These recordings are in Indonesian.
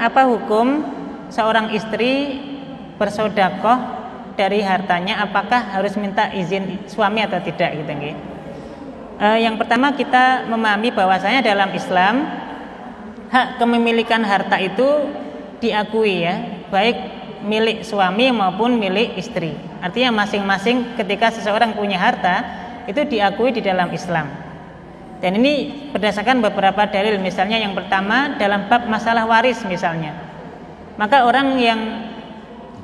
apa hukum seorang istri bersedekah dari hartanya? Apakah harus minta izin suami atau tidak gitu nggih? Yang pertama kita memahami bahwasanya dalam Islam hak kepemilikan harta itu diakui ya, baik milik suami maupun milik istri. Artinya masing-masing ketika seseorang punya harta itu diakui di dalam Islam. Dan ini berdasarkan beberapa dalil. Misalnya yang pertama dalam bab masalah waris misalnya. Maka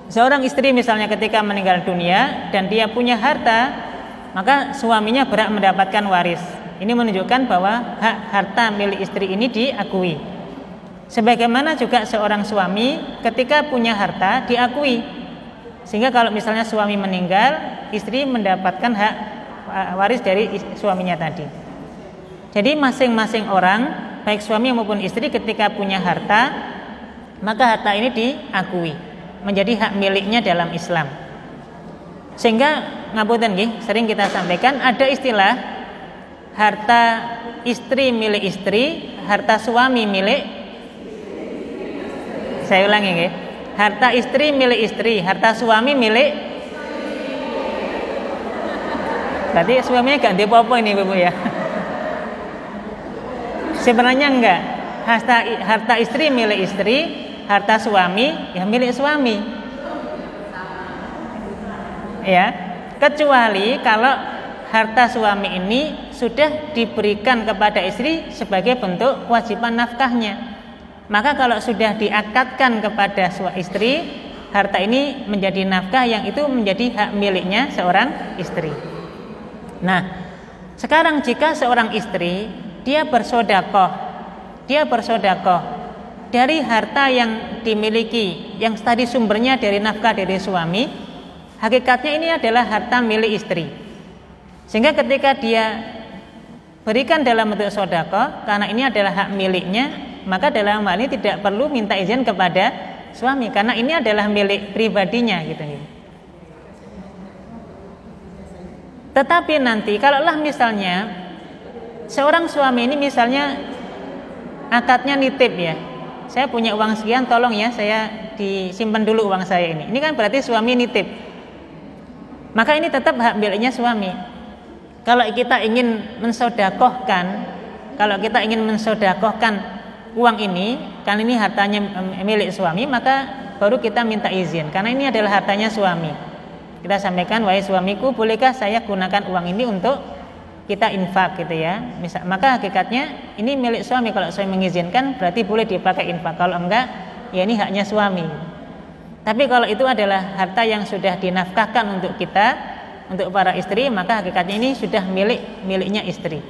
seorang istri misalnya ketika meninggal dunia dan dia punya harta, maka suaminya berhak mendapatkan waris. Ini menunjukkan bahwa hak harta milik istri ini diakui. Sebagaimana juga seorang suami ketika punya harta diakui. Sehingga kalau misalnya suami meninggal, istri mendapatkan hak waris dari suaminya tadi. Jadi masing-masing orang, baik suami maupun istri ketika punya harta, maka harta ini diakui menjadi hak miliknya dalam Islam. Sehingga ngapunten nggih, sering kita sampaikan ada istilah harta istri milik istri, harta suami milik. Saya ulangi nggih. Harta istri milik istri, harta suami milik. Berarti suaminya gak ndek apa ini Bapak ya. Sebenarnya enggak. Harta istri milik istri, harta suami ya milik suami. Ya, kecuali kalau harta suami ini sudah diberikan kepada istri sebagai bentuk kewajiban nafkahnya. Maka kalau sudah diakadkan kepada istri, harta ini menjadi nafkah yang itu menjadi hak miliknya seorang istri. Nah, sekarang jika seorang istri dia bersedekah dari harta yang dimiliki, yang tadi sumbernya dari nafkah dari suami, hakikatnya ini adalah harta milik istri. Sehingga ketika dia berikan dalam bentuk sedekah, karena ini adalah hak miliknya, maka dalam hal ini tidak perlu minta izin kepada suami, karena ini adalah milik pribadinya gitu. Tetapi nanti kalaulah misalnya seorang suami ini misalnya akadnya nitip ya, saya punya uang sekian, tolong ya saya disimpan dulu uang saya ini. Ini kan berarti suami nitip. Maka ini tetap hak miliknya suami. Kalau kita ingin mensedekahkan uang ini, kan ini hartanya milik suami, maka baru kita minta izin. Karena ini adalah hartanya suami. Kita sampaikan, wahai suamiku, bolehkah saya gunakan uang ini untuk kita infak gitu ya. Maka hakikatnya ini milik suami. Kalau suami mengizinkan, berarti boleh dipakai infak. Kalau enggak, ya ini haknya suami. Tapi kalau itu adalah harta yang sudah dinafkahkan untuk kita, untuk para istri, maka hakikatnya ini sudah miliknya istri.